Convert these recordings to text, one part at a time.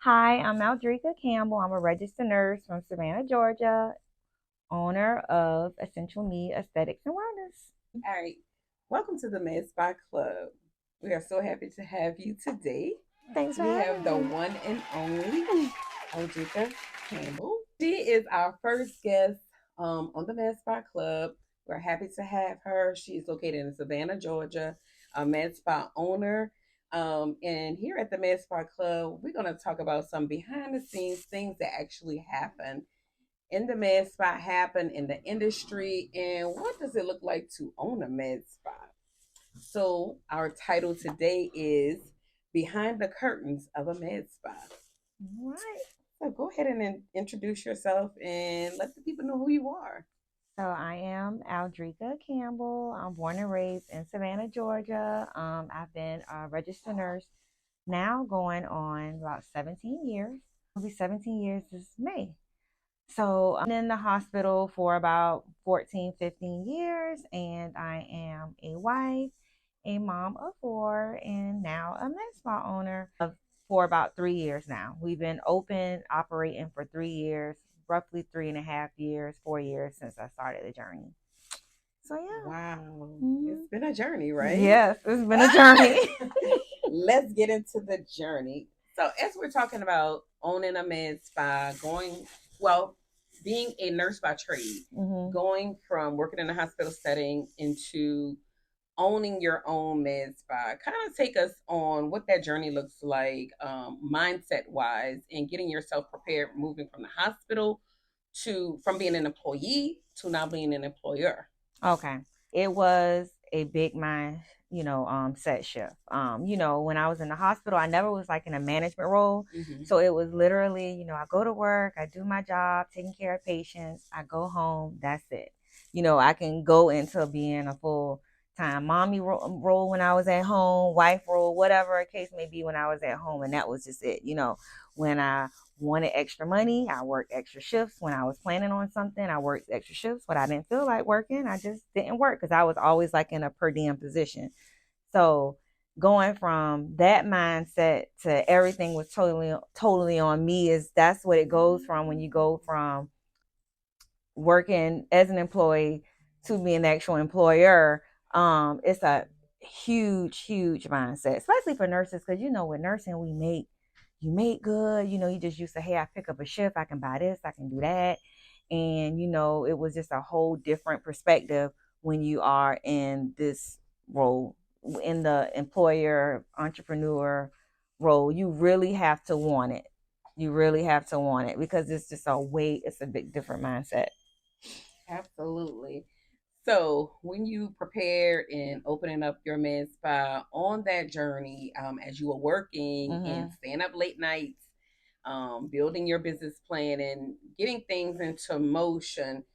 Hi, I'm Aldreka Campbell. I'm a registered nurse from Savannah, Georgia, owner of Essential Me Aesthetics and Wellness. All right. Welcome to the Med Spa Club. We are so happy to have you today. Thanks for We have the having one and only Aldreka Campbell. She is our first guest on the Med Spa Club. We're happy to have her. She's located in Savannah, Georgia, a Med Spa owner. And here at the Med Spa Club, we're going to talk about some behind the scenes things that actually happen in the med spa, happen in the industry, and what does it look like to own a med spa? So, our title today is Behind the Curtains of a Med Spa. me. All right. So, go ahead and introduce yourself and let the people know who you are. So I am Aldreka Campbell. I'm born and raised in Savannah, Georgia. I've been a registered nurse now going on about 17 years. It'll be 17 years this May. So I'm in the hospital for about 14, 15 years, and I am a wife, a mom of four, and now a med spa owner for about 3 years now. We've been open, operating for 3 years, roughly 3.5 years, 4 years since I started the journey. So yeah. Wow, it's Mhm. been a journey, right? Yes, it's been a journey. Let's get into the journey. So, as we're talking about owning a med spa, well, being a nurse by trade, Hmm. going from working in a hospital setting into owning your own med spa, kind of take us on what that journey looks like, mindset wise, and getting yourself prepared moving from the hospital to from being an employee to now being an employer. Okay. It was a big mind, set shift. When I was in the hospital, I never was like in a management role. Mm-hmm. So it was literally, I go to work, I do my job, taking care of patients, I go home, that's it. I can go into being a full time mommy role when I was at home, wife role, whatever a case may be when I was at home. And that was just it. When I wanted extra money, I worked extra shifts. When I was planning on something, I worked extra shifts. When I didn't feel like working, I just didn't work because I was always like in a per diem position. So going from that mindset to everything was totally on me, is that's what it goes from when you go from working as an employee to being an actual employer. It's a huge mindset, especially for nurses, because with nursing you make good. You just used to, hey, I pick up a shift, I can buy this, I can do that. And it was just a whole different perspective when you are in this role, in the employer entrepreneur role. You really have to want it. You really have to want it, because it's a big different mindset. Absolutely. So, when you prepared and opening up your med spa on that journey, as you were working and Hmm. staying up late nights, building your business plan and getting things into motion,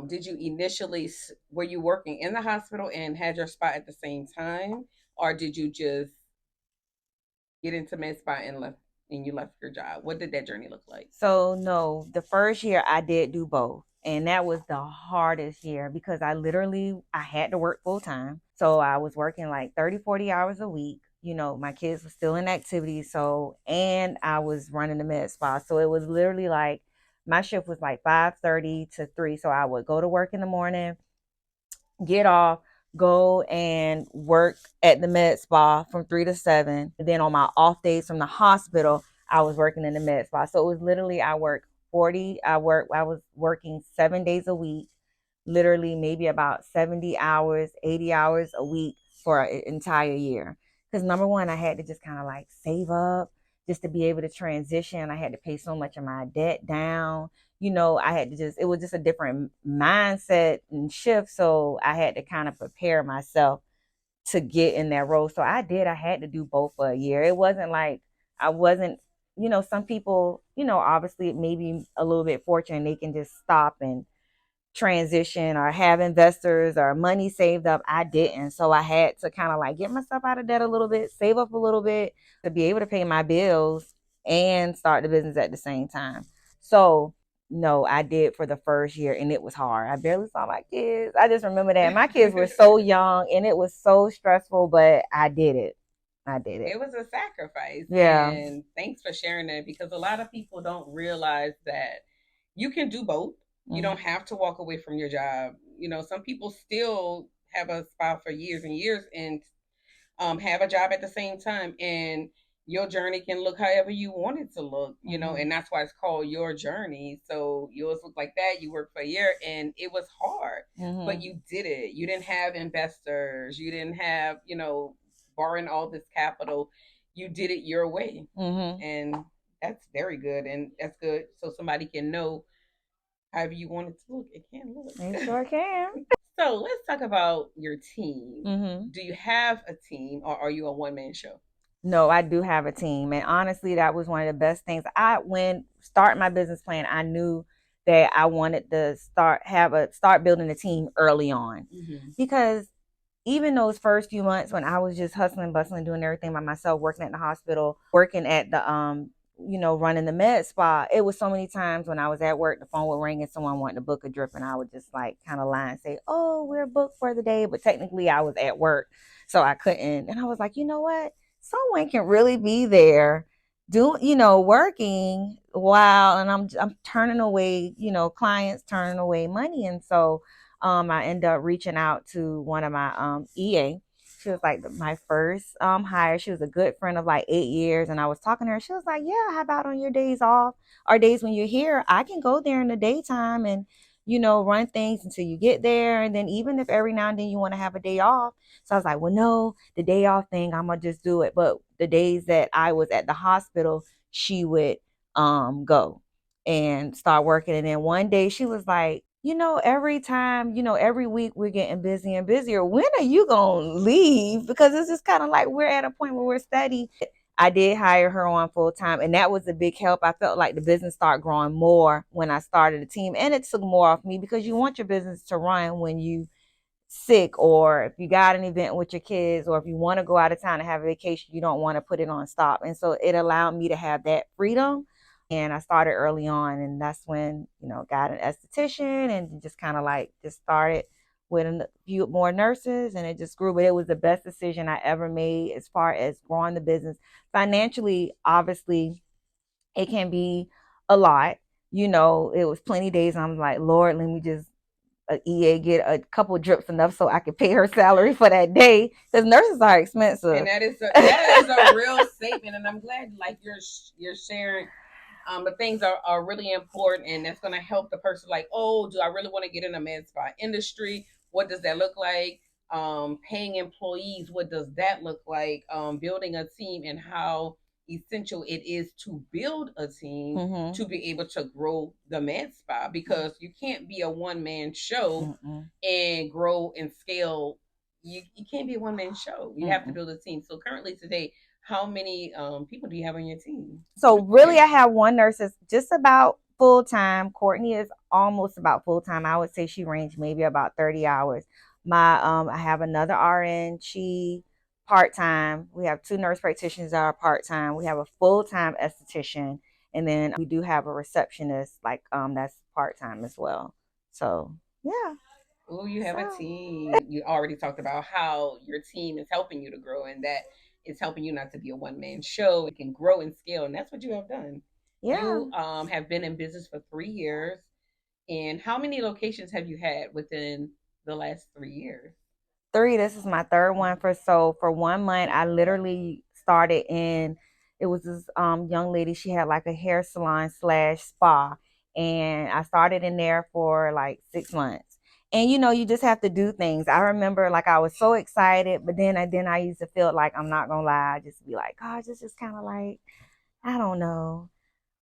did you initially, were you working in the hospital and had your spa at the same time, or did you just get into med spa and you left your job? What did that journey look like? So no, the first year I did do both. And that was the hardest year because I had to work full time. So I was working like 30, 40 hours a week. My kids were still in activity. So, and I was running the med spa. So it was literally like my shift was like 5:30 to 3. So I would go to work in the morning, get off, go and work at the med spa from 3 to 7. And then on my off days from the hospital, I was working in the med spa. So it was literally I was working 7 days a week, literally maybe about 70 hours, 80 hours a week for an entire year. Because number one, I had to just kind of like save up just to be able to transition. I had to pay so much of my debt down. I had to it was just a different mindset and shift. So I had to kind of prepare myself to get in that role. So I had to do both for a year. It wasn't like I wasn't, some people, obviously maybe a little bit fortunate, they can just stop and transition or have investors or money saved up. I didn't. So I had to kind of like get myself out of debt a little bit, save up a little bit to be able to pay my bills and start the business at the same time. So no, I did for the first year and it was hard. I barely saw my kids. I just remember that my kids were so young and it was so stressful, but I did it. I did it. It was a sacrifice. Yeah. And thanks for sharing that, because a lot of people don't realize that you can do both. You don't have to walk away from your job. Some people still have a spot for years and years and have a job at the same time. And your journey can look however you want it to look, and that's why it's called your journey. So yours looked like that. You worked for a year and it was hard, but you did it. You didn't have investors. You didn't have, borrowing all this capital. You did it your way. And that's very good. And that's good. So somebody can know however you want it to look, it can look. It sure can. So let's talk about your team. Do you have a team, or are you a one man show? No, I do have a team. And honestly, that was one of the best things. When starting my business plan, I knew that I wanted to start building a team early on. Because even those first few months when I was just hustling, bustling, doing everything by myself, working at the hospital, working at the running the med spa, it was so many times when I was at work, the phone would ring and someone wanted to book a drip, and I would just like kind of lie and say, "Oh, we're booked for the day," but technically I was at work, so I couldn't. And I was like, you know what? Someone can really be there doing, working while, and I'm turning away, clients turning away money. And so I ended up reaching out to one of my EA. She was like my first hire. She was a good friend of like 8 years. And I was talking to her. She was like, yeah, how about on your days off or days when you're here? I can go there in the daytime and, run things until you get there. And then even if every now and then you want to have a day off. So I was like, well, no, the day off thing, I'm going to just do it. But the days that I was at the hospital, she would go and start working. And then one day she was like, every time, every week we're getting busier and busier. When are you going to leave? Because it's just kind of like we're at a point where we're steady. I did hire her on full time, and that was a big help. I felt like the business started growing more when I started a team, and it took more off me because you want your business to run when you sick, or if you got an event with your kids, or if you want to go out of town and have a vacation, you don't want to put it on stop. And so it allowed me to have that freedom. And I started early on, and that's when, got an esthetician and just kind of like just started with a few more nurses, and it just grew. But it was the best decision I ever made as far as growing the business. Financially, obviously, it can be a lot. It was plenty of days I'm like, Lord, let me just EA get a couple drips enough so I could pay her salary for that day, because nurses are expensive. And that is a real statement, and I'm glad like you're sharing. The things are really important, and that's going to help the person. Like, oh, do I really want to get in the med spa industry? What does that look like? Paying employees, what does that look like? Building a team, and how essential it is to build a team to be able to grow the med spa, because you can't be a one man show and grow and scale. You can't be a one man show. You have to build a team. So currently today, how many people do you have on your team? So really, I have one nurse that's just about full time. Courtney is almost about full time. I would say she ranged maybe about 30 hours. I have another RN. She part time. We have two nurse practitioners that are part time. We have a full time esthetician, and then we do have a receptionist like that's part time as well. So yeah. Oh, you have a team. You already talked about how your team is helping you to grow, and that it's helping you not to be a one man show. It can grow and scale, and that's what you have done. Yeah. You have been in business for 3 years. And how many locations have you had within the last 3 years? Three. This is my third one. For 1 month, I literally started in. It was this young lady. She had like a hair salon slash spa, and I started in there for like 6 months. And you just have to do things. I remember like I was so excited, but then I used to feel like, I'm not gonna lie, I just be like, gosh, this is kind of like, I don't know,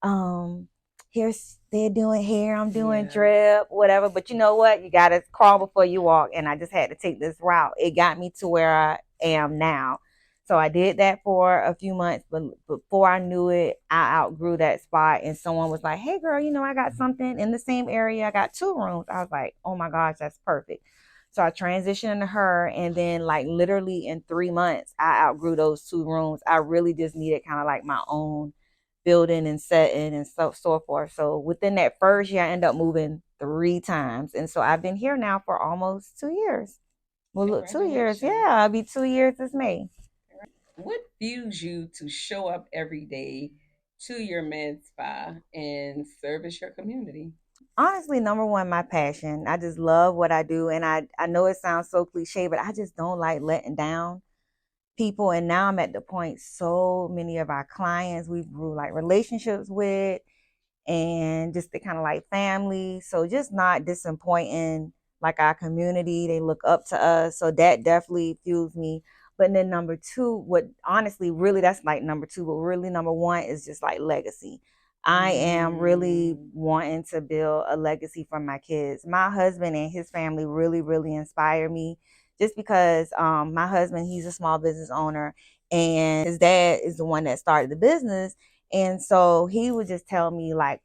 um here's they're doing hair, I'm doing drip, whatever. But you know what, you gotta crawl before you walk, and I just had to take this route. It got me to where I am now. So I did that for a few months, but before I knew it, I outgrew that spot, and someone was like, hey girl, I got something in the same area. I got 2 rooms. I was like, oh my gosh, that's perfect. So I transitioned to her, and then like literally in 3 months I outgrew those 2 rooms. I really just needed kind of like my own building and setting and so forth. So within that first year, I ended up moving 3 times, and so I've been here now for almost 2 years. Well, look, 2 years. Yeah, I'll be 2 years this May. what fuels you to show up every day to your med spa and service your community? Honestly, number one, my passion. I just love what I do. And I know it sounds so cliche, but I just don't like letting down people. And now I'm at the point, so many of our clients we grew like relationships with, and just the kind of like family. So just not disappointing like our community. They look up to us. So that definitely fuels me. But then number two, what honestly really that's like number two, but really number one is just like legacy. I am really wanting to build a legacy for my kids. My husband and his family really, really inspire me just because my husband, he's a small business owner, and his dad is the one that started the business. And so he would just tell me like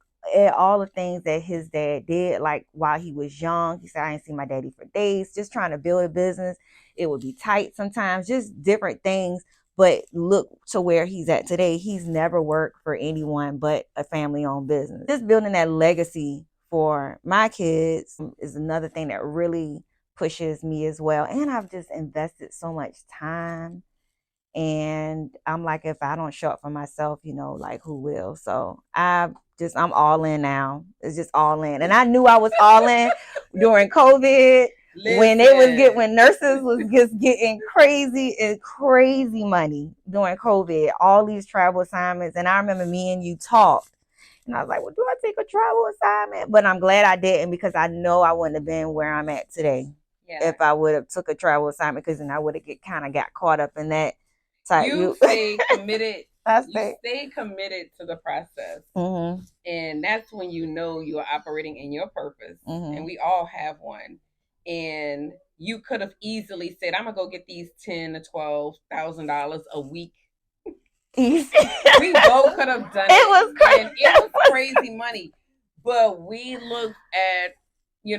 all the things that his dad did, like while he was young. He said, I didn't see my daddy for days, just trying to build a business. It would be tight sometimes, just different things. But look to where he's at today. He's never worked for anyone but a family owned business. Just building that legacy for my kids is another thing that really pushes me as well. And I've just invested so much time, and I'm like, if I don't show up for myself, like who will? So I'm all in now. It's just all in. And I knew I was all in during COVID when nurses was just getting crazy and crazy money during COVID, all these travel assignments. And I remember me and you talked. And I was like, well, do I take a travel assignment? But I'm glad I didn't, because I know I wouldn't have been where I'm at today. Yeah. If I would have took a travel assignment, because then I would have got caught up in that. You stay committed. You stay committed to the process. Mm-hmm. And that's when you know you're operating in your purpose. Mm-hmm. And we all have one. And you could have easily said, I'm gonna go get these $10,000 to $12,000 a week. We both could have done it. It was crazy. And it was crazy money. But we looked at, you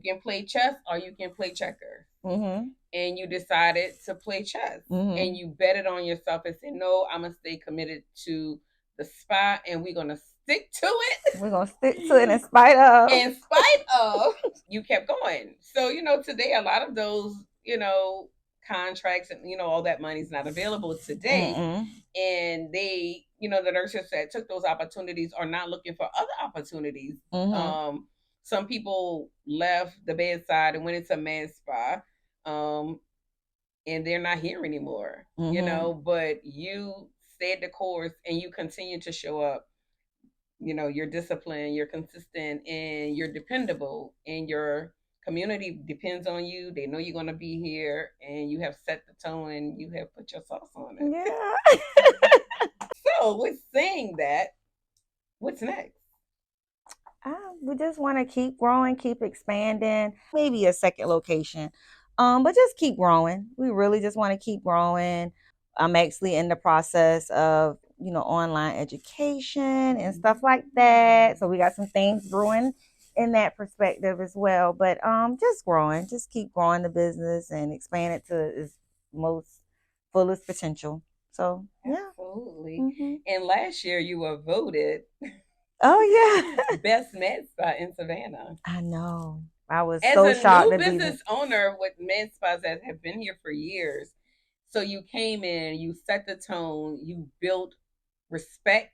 can play chess or you can play checkers. Mm-hmm. And you decided to play chess. Mm-hmm. And you betted on yourself and said, no, I'm going to stay committed to the spot, and we're going to stick to it. We're going to stick to it in spite of. In spite of, you kept going. So, today a lot of those, contracts and, all that money's not available today. Mm-mm. And they, the nurses that took those opportunities are not looking for other opportunities. Mm-hmm. Some people left the bedside and went into med spa. And they're not here anymore, mm-hmm. But you stayed the course and you continue to show up. You're disciplined, you're consistent, and you're dependable, and your community depends on you. They know you're going to be here, and you have set the tone and you have put your sauce on it. Yeah. So with saying that, what's next? We just want to keep growing, keep expanding, maybe a second location. But just keep growing. We really just want to keep growing. I'm actually in the process of, online education and stuff like that. So we got some things brewing in that perspective as well. But just growing, just keep growing the business and expand it to its most fullest potential. So yeah. Absolutely. Mm-hmm. And last year you were voted best med spa in Savannah. I know. I was so shocked. As a new business owner with med spas that have been here for years, so you came in, you set the tone, you built respect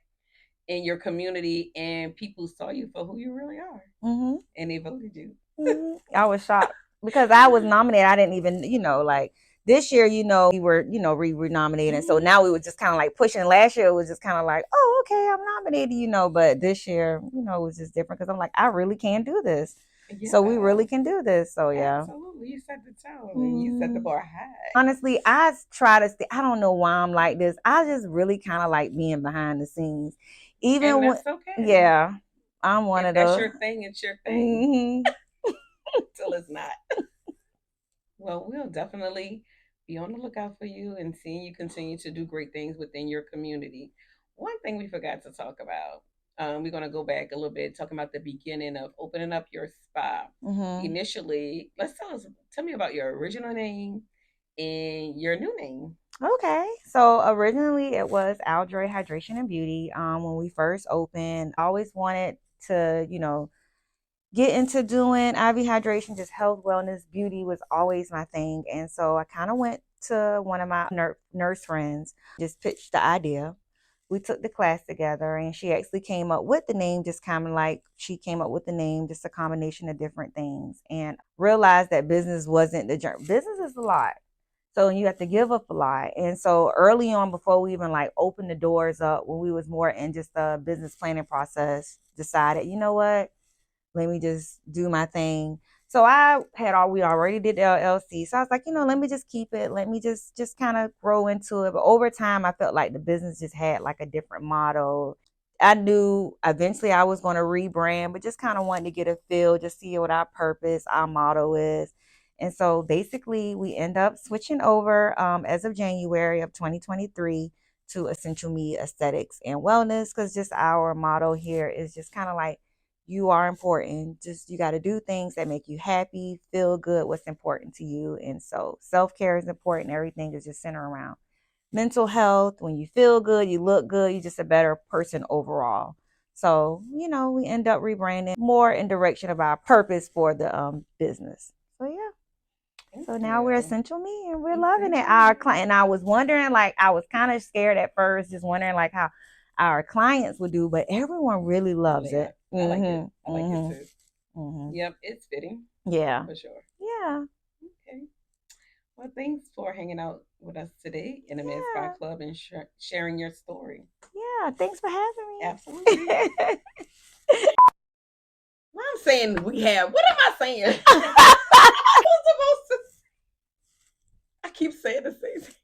in your community, and people saw you for who you really are, mm-hmm. and they voted you. Mm-hmm. I was shocked because I was nominated. I didn't even, like this year, we were, re-nominated. Mm-hmm. So now we were just kind of like pushing. Last year it was just kind of like, oh, okay, I'm nominated, but this year, it was just different because I'm like, I really can do this. Yeah. So we really can do this. So yeah. Absolutely. You set the tone, and you set the bar high. Honestly, I try to stay. I don't know why I'm like this. I just really kind of like being behind the scenes. Even when, okay. Yeah, I'm one of those. That's your thing. It's your thing. Mm-hmm. Till it's not. Well, we'll definitely be on the lookout for you and seeing you continue to do great things within your community. One thing we forgot to talk about. We're going to go back a little bit, talking about the beginning of opening up your spa. Mm-hmm. Initially, tell me about your original name and your new name. Okay, so originally it was Aldreka Hydration and Beauty. When we first opened, I always wanted to, get into doing IV hydration, just health, wellness, beauty was always my thing. And so I kind of went to one of my nurse friends, just pitched the idea. We took the class together, and she actually came up with the name, just kind of like she came up with the name, just a combination of different things, and realized that business wasn't the journey. Business is a lot. So you have to give up a lot. And so early on, before we even like opened the doors up, when we was more in just the business planning process, decided, you know what, let me just do my thing. So we already did the LLC. So I was like, let me just keep it. Let me just kind of grow into it. But over time, I felt like the business just had like a different model. I knew eventually I was going to rebrand, but just kind of wanted to get a feel, just see what our purpose, our motto is. And so basically, we end up switching over as of January of 2023 to Essential Me Aesthetics and Wellness, because just our motto here is just kind of like, you are important. Just you got to do things that make you happy, feel good, what's important to you. And so self-care is important. Everything is just centered around mental health. When you feel good, you look good, you're just a better person overall. So, we end up rebranding more in direction of our purpose for the business. So yeah. So now we're Essential Me, and we're loving it. Our client, and I was wondering, like, I was kind of scared at first, just wondering like how our clients would do, but everyone really loves it. I like it. I like it too. Yep, it's fitting. Yeah. For sure. Yeah. Okay. Well, thanks for hanging out with us today in the Med Spa Club and sharing your story. Yeah, thanks for having me. Absolutely. What I'm saying we have. What am I saying? I'm supposed to. I keep saying the same thing.